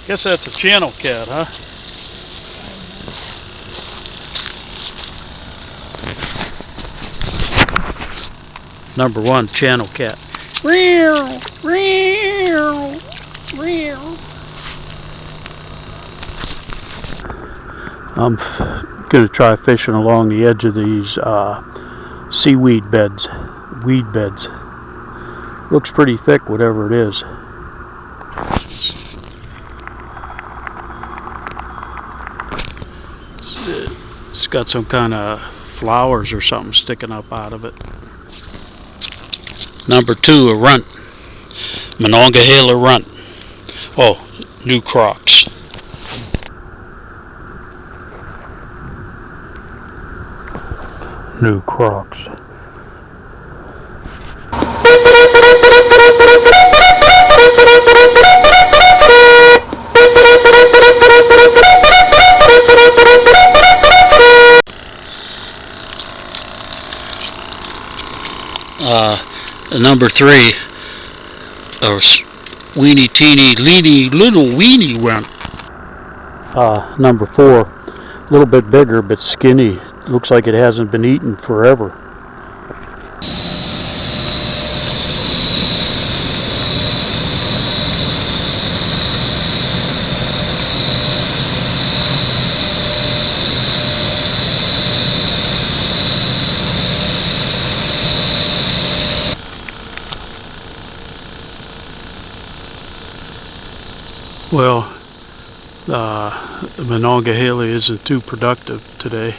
Guess that's a channel cat, huh? Number one, channel cat. Real, real, real. I'm going to try fishing along the edge of these seaweed beds, weed beds. Looks pretty thick, whatever it is. It's got some kind of flowers or something sticking up out of it. Number two, a runt. Monongahela runt. Oh, new Crocs. New Crocs. Number three, a weeny teeny leeny little weeny runt. Number four, a little bit bigger but skinny. Looks like it hasn't been eaten forever. Well, Monongahela isn't too productive today.